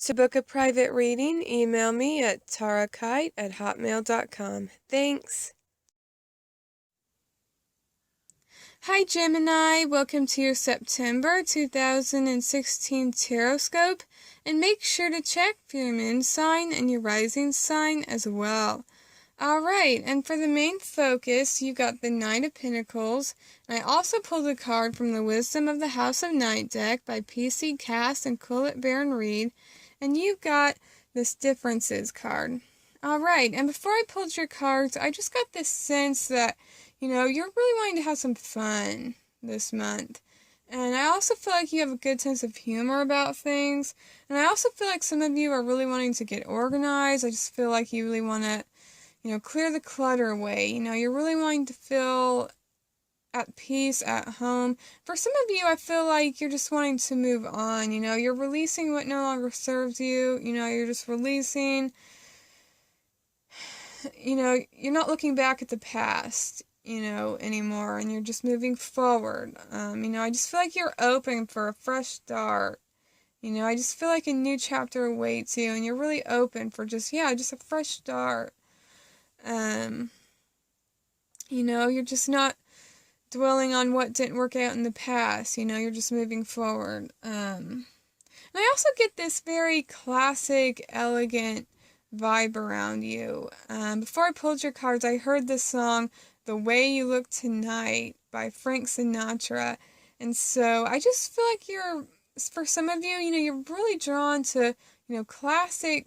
To book a private reading, email me at tarotkite@hotmail.com. Thanks. Hi Gemini, welcome to your September 2016 Tarotscope, and make sure to check for your moon sign and your rising sign as well. Alright, and for the main focus, you got the Knight of Pentacles, and I also pulled a card from the Wisdom of the House of Night deck by PC Cast and Colette Baron-Reid, and you've got this Differences card. Alright, and before I pulled your cards, I just got this sense that, you're really wanting to have some fun this month. And I also feel like you have a good sense of humor about things. And I also feel like some of you are really wanting to get organized. I just feel like you really want to clear the clutter away. You're really wanting to feel at peace at home. For some of you, I feel like you're just wanting to move on. You're releasing what no longer serves you. You're just releasing, you're not looking back at the past, anymore, and you're just moving forward. I just feel like you're open for a fresh start. I just feel like a new chapter awaits you, and you're really open for just a fresh start. You're just not dwelling on what didn't work out in the past. You're just moving forward. And I also get this very classic, elegant vibe around you. Before I pulled your cards, I heard this song, The Way You Look Tonight by Frank Sinatra. And so I just feel like for some of you, you're really drawn to, classic,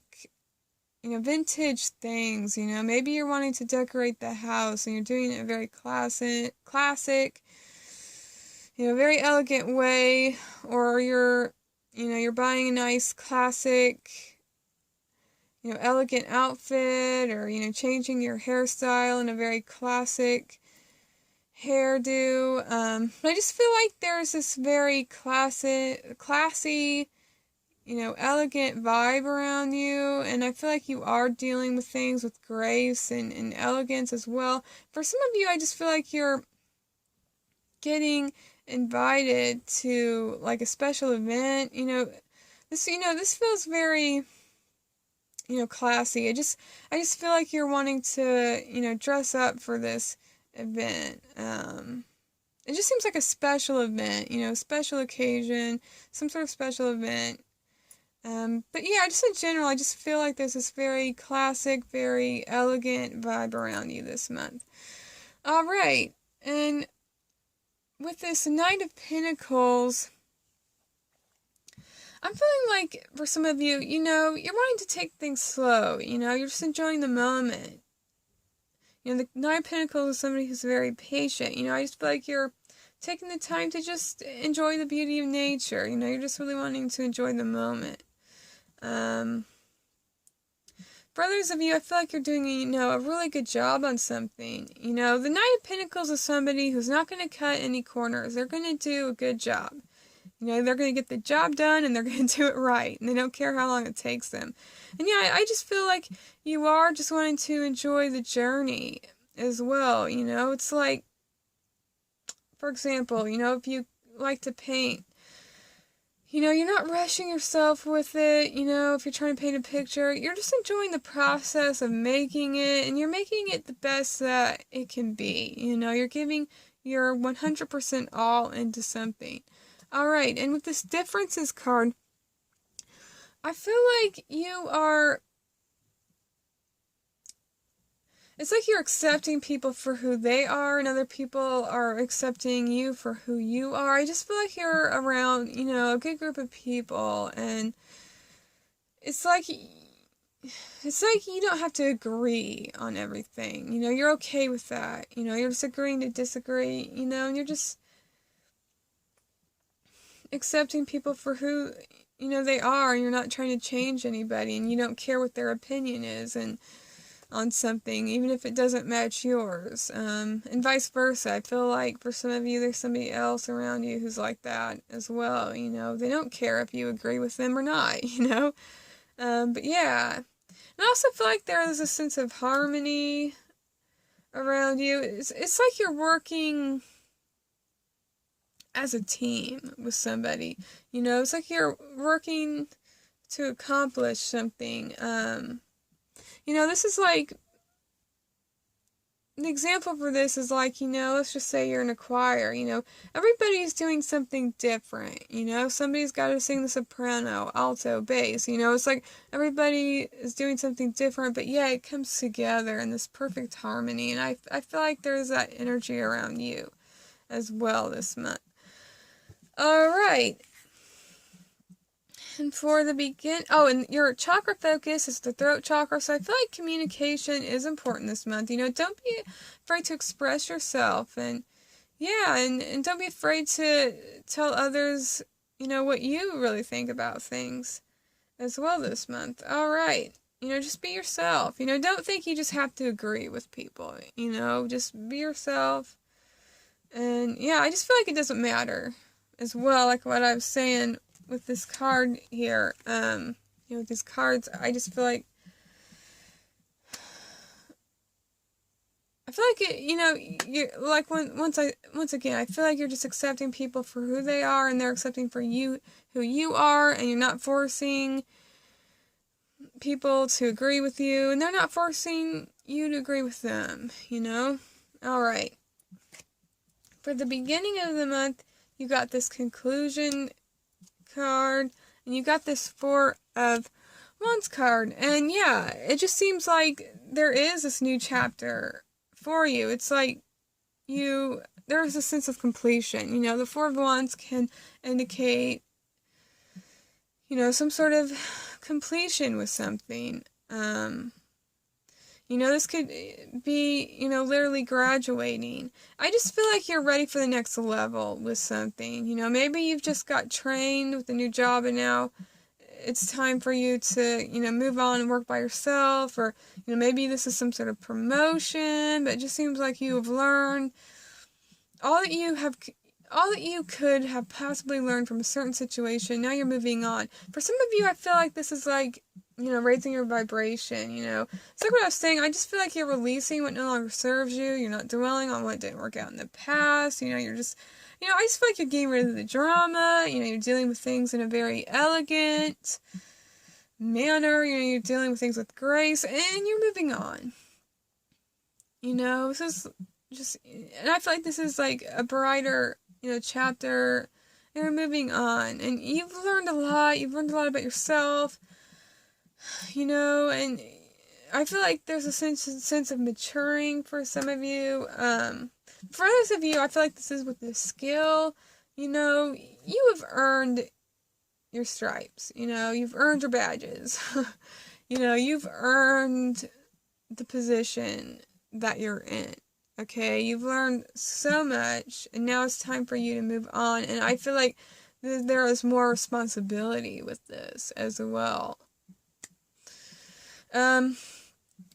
vintage things. Maybe you're wanting to decorate the house and you're doing it a very classic, very elegant way, or you're buying a nice classic, elegant outfit, or, changing your hairstyle in a very classic hairdo. But I just feel like there's this very classy, elegant vibe around you, and I feel like you are dealing with things with grace and elegance as well. For some of you, I just feel like you're getting invited to, like, a special event. This feels very, classy. I just feel like you're wanting to, dress up for this event. It just seems like a special event, special occasion, some sort of special event. But yeah, just in general, I just feel like there's this very classic, very elegant vibe around you this month. Alright, and with this Knight of Pentacles, I'm feeling like, for some of you, you're wanting to take things slow, you're just enjoying the moment. The Knight of Pentacles is somebody who's very patient. I just feel like you're taking the time to just enjoy the beauty of nature. You're just really wanting to enjoy the moment. For others of you, I feel like you're doing, a really good job on something. The Knight of Pentacles is somebody who's not going to cut any corners. They're going to do a good job. They're going to get the job done, and they're going to do it right, and they don't care how long it takes them. And yeah, I just feel like you are just wanting to enjoy the journey as well. It's like, for example, if you like to paint, you're not rushing yourself with it. If you're trying to paint a picture, you're just enjoying the process of making it, and you're making it the best that it can be. You're giving your 100% all into something. Alright, and with this Differences card, I feel like it's like you're accepting people for who they are, and other people are accepting you for who you are. I just feel like you're around, a good group of people, and it's like you don't have to agree on everything. You're okay with that. You're just agreeing to disagree, and you're just accepting people for who, they are, and you're not trying to change anybody, and you don't care what their opinion is, and on something, even if it doesn't match yours, and vice versa. I feel like for some of you, there's somebody else around you who's like that as well. They don't care if you agree with them or not. But yeah, and I also feel like there is a sense of harmony around you. It's like you're working as a team with somebody. It's like you're working to accomplish something. You know, this is like, an example for this is like, you know, let's just say you're in a choir, you know, everybody's doing something different, you know, somebody's got to sing the soprano, alto, bass, you know, it's like everybody is doing something different, but yeah, it comes together in this perfect harmony, and I feel like there's that energy around you as well this month. Alright. And for the and your chakra focus is the throat chakra, so I feel like communication is important this month. You know, don't be afraid to express yourself, and yeah, and don't be afraid to tell others, you know, what you really think about things as well this month. Alright, you know, just be yourself. You know, don't think you just have to agree with people, you know, just be yourself. And yeah, I just feel like it doesn't matter as well, like what I was saying with this card here, you know, with these cards, I just feel like, it, you know, you're like, once again, I feel like you're just accepting people for who they are, and they're accepting for you, who you are, and you're not forcing people to agree with you, and they're not forcing you to agree with them, you know? Alright. For the beginning of the month, you got this conclusion card, and you got this Four of Wands card, and yeah, it just seems like there is this new chapter for you. It's like there's a sense of completion. You know, the Four of Wands can indicate, you know, some sort of completion with something. You know, this could be, you know, literally graduating. I just feel like you're ready for the next level with something. You know, maybe you've just got trained with a new job, and now it's time for you to, you know, move on and work by yourself, or, you know, maybe this is some sort of promotion, but it just seems like you have learned all that you could have possibly learned from a certain situation. Now you're moving on. For some of you, I feel like this is like, you know, raising your vibration, you know. It's like what I was saying, I just feel like you're releasing what no longer serves you. You're not dwelling on what didn't work out in the past. You know, you're just, you know, I just feel like you're getting rid of the drama. You know, you're dealing with things in a very elegant manner. You know, you're dealing with things with grace, and you're moving on. You know, this is just, and I feel like this is like a brighter, you know, chapter. You're moving on, and you've learned a lot. You've learned a lot about yourself. You know, and I feel like there's a sense of maturing for some of you. For others of you, I feel like this is with the skill. You know, you have earned your stripes. You know, you've earned your badges. You know, you've earned the position that you're in. Okay, you've learned so much, and now it's time for you to move on. And I feel like there is more responsibility with this as well.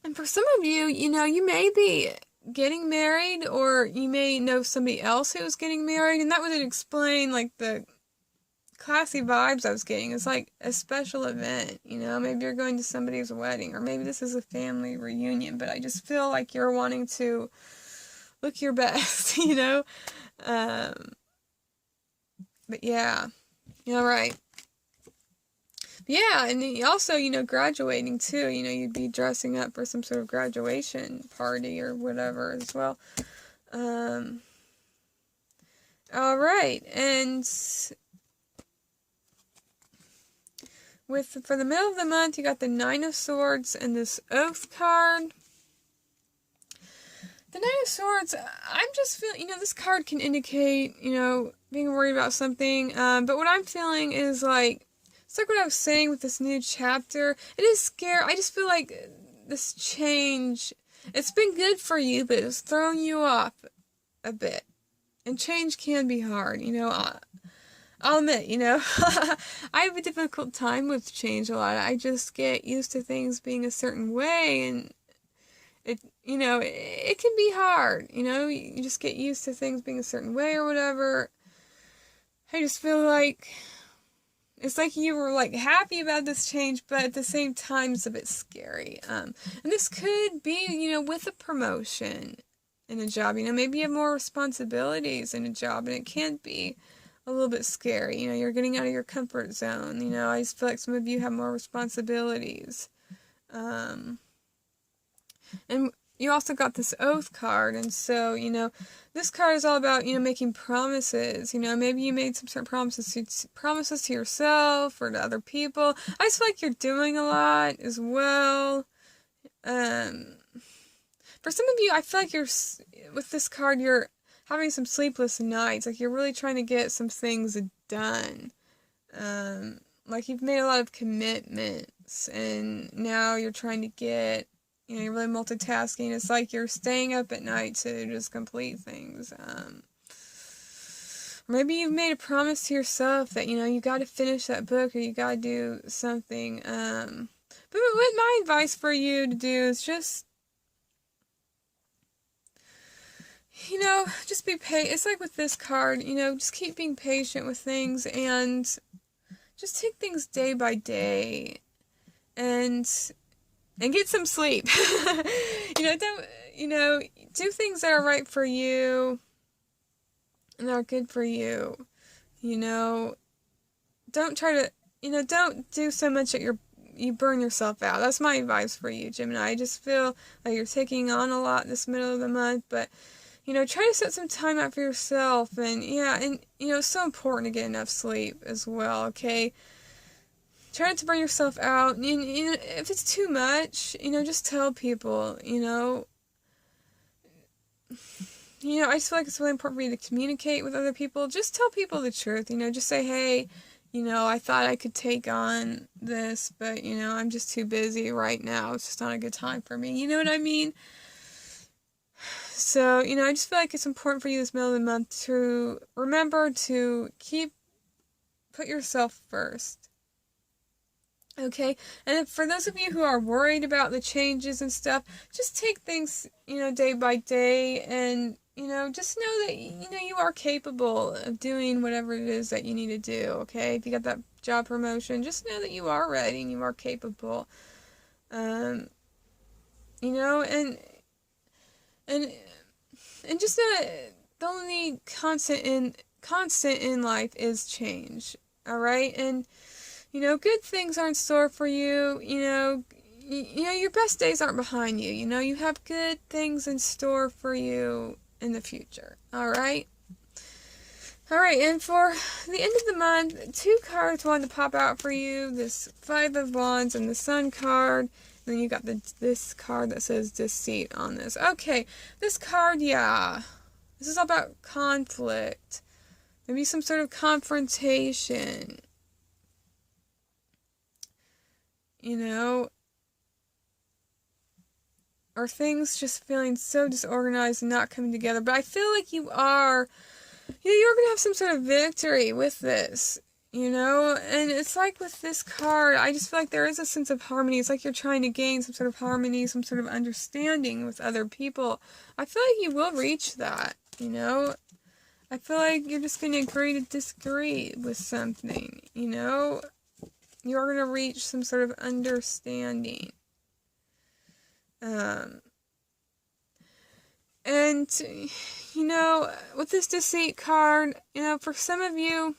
And for some of you, you know, you may be getting married, or you may know somebody else who is getting married, and that would explain, like, the classy vibes I was getting. It's like a special event, you know, maybe you're going to somebody's wedding, or maybe this is a family reunion, but I just feel like you're wanting to look your best, you know, but yeah, all right. Yeah, and also, you know, graduating too, you know, you'd be dressing up for some sort of graduation party or whatever as well. Alright, and for the middle of the month, you got the Nine of Swords and this Oath card. The Nine of Swords, I'm just feeling, you know, this card can indicate, you know, being worried about something, but what I'm feeling is like, it's like what I was saying with this new chapter. It is scary. I just feel like this change, it's been good for you, but it's thrown you off a bit. And change can be hard, you know. I'll admit, you know, I have a difficult time with change a lot. I just get used to things being a certain way, and it, you know, it can be hard, you know. You just get used to things being a certain way or whatever. I just feel like it's like you were, like, happy about this change, but at the same time, it's a bit scary. And this could be, you know, with a promotion in a job. You know, maybe you have more responsibilities in a job, and it can be a little bit scary. You know, you're getting out of your comfort zone. You know, I just feel like some of you have more responsibilities. And you also got this Oath card, and so, you know, this card is all about, you know, making promises. You know, maybe you made some certain promises to yourself or to other people. I just feel like you're doing a lot as well. For some of you, I feel like with this card, you're having some sleepless nights. Like, you're really trying to get some things done. Like, you've made a lot of commitments, and now you're trying to get, you know, you're really multitasking. It's like you're staying up at night to just complete things. Maybe you've made a promise to yourself that, you know, you got to finish that book or you got to do something. But what my advice for you to do is just, you know, just be patient. It's like with this card, you know, just keep being patient with things and just take things day by day and get some sleep. Do things that are right for you and that are good for you. You know, don't do so much that you burn yourself out. That's my advice for you, Gemini. I just feel like you're taking on a lot this middle of the month, but, you know, try to set some time out for yourself, and, yeah, and, you know, it's so important to get enough sleep as well, okay? Try not to burn yourself out, and, you know, if it's too much, you know, just tell people, you know. You know, I just feel like it's really important for you to communicate with other people. Just tell people the truth, you know, just say, hey, you know, I thought I could take on this, but, you know, I'm just too busy right now. It's just not a good time for me. You know what I mean? So, you know, I just feel like it's important for you this middle of the month to remember to put yourself first. Okay? And for those of you who are worried about the changes and stuff, just take things, you know, day by day, and, you know, just know that, you know, you are capable of doing whatever it is that you need to do, okay? If you got that job promotion, just know that you are ready and you are capable. You know, and just know that the only constant in life is change, alright? And, you know, good things are in store for you. You know, your best days aren't behind you. You know, you have good things in store for you in the future. Alright? Alright, and for the end of the month, 2 cards wanted to pop out for you. This 5 of Wands and the Sun card. And then you got this card that says Deceit on this. Okay, this card, yeah. This is all about conflict. Maybe some sort of confrontation. You know, or things just feeling so disorganized and not coming together. But I feel like you're going to have some sort of victory with this, you know? And it's like with this card, I just feel like there is a sense of harmony. It's like you're trying to gain some sort of harmony, some sort of understanding with other people. I feel like you will reach that, you know? I feel like you're just going to agree to disagree with something, you know? You're going to reach some sort of understanding. And, you know, with this Deceit card, you know, for some of you,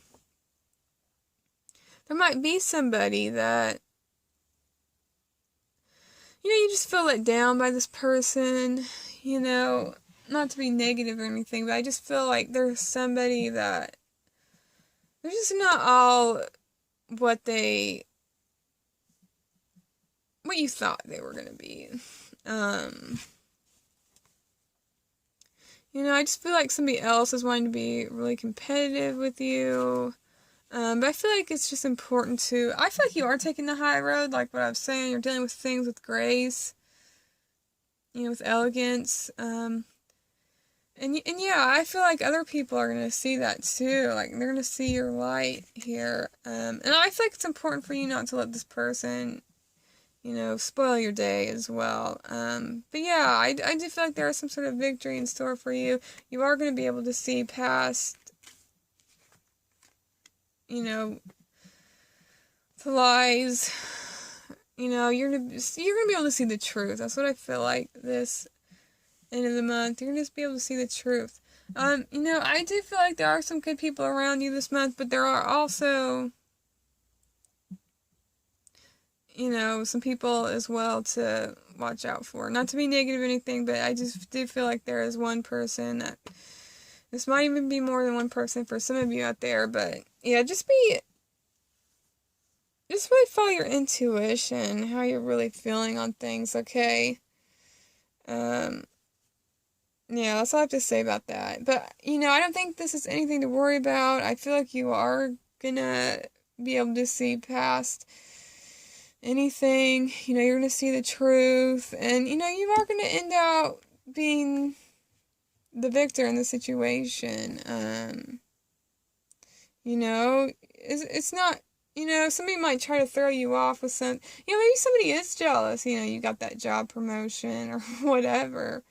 there might be somebody that, you know, you just feel let down by this person, you know, not to be negative or anything, but I just feel like there's somebody that, they're just not all what you thought they were going to be. You know, I just feel like somebody else is wanting to be really competitive with you. But I feel like it's just important I feel like you are taking the high road, like what I was saying. You're dealing with things with grace, you know, with elegance. And yeah, I feel like other people are going to see that too. Like, they're going to see your light here. And I feel like it's important for you not to let this person, you know, spoil your day as well. But yeah, I do feel like there is some sort of victory in store for you. You are going to be able to see past, you know, the lies. You know, you're gonna be able to see the truth. That's what I feel like this end of the month. You're gonna just be able to see the truth. You know, I do feel like there are some good people around you this month, but there are also, you know, some people as well to watch out for. Not to be negative or anything, but I just do feel like there is one person that, this might even be more than one person for some of you out there, but yeah, just really follow your intuition, how you're really feeling on things, okay? Um, yeah, that's all I have to say about that. But, you know, I don't think this is anything to worry about. I feel like you are gonna be able to see past anything. You know, you're gonna see the truth, and, you know, you are gonna end out being the victor in the situation. You know, it's not, you know, somebody might try to throw you off with some, you know, maybe somebody is jealous, you know, you got that job promotion or whatever.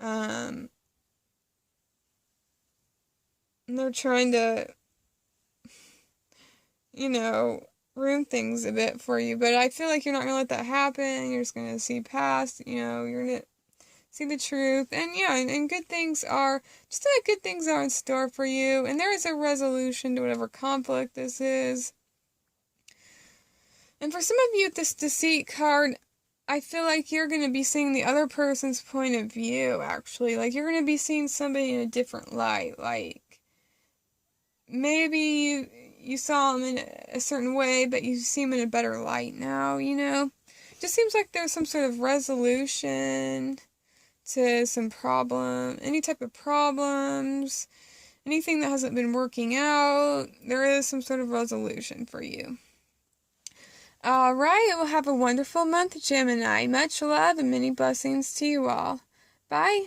And they're trying to, you know, ruin things a bit for you, but I feel like you're not gonna let that happen. You're just gonna see past, you know, you're gonna see the truth, and yeah, and good things are, just that good things are in store for you, and there is a resolution to whatever conflict this is. And for some of you, this deceit card, I feel like you're going to be seeing the other person's point of view, actually. Like, you're going to be seeing somebody in a different light. Like, maybe you saw them in a certain way, but you see them in a better light now, you know? Just seems like there's some sort of resolution to some problem, any type of problems, anything that hasn't been working out, there is some sort of resolution for you. Alright, well, have a wonderful month, Gemini. Much love and many blessings to you all. Bye.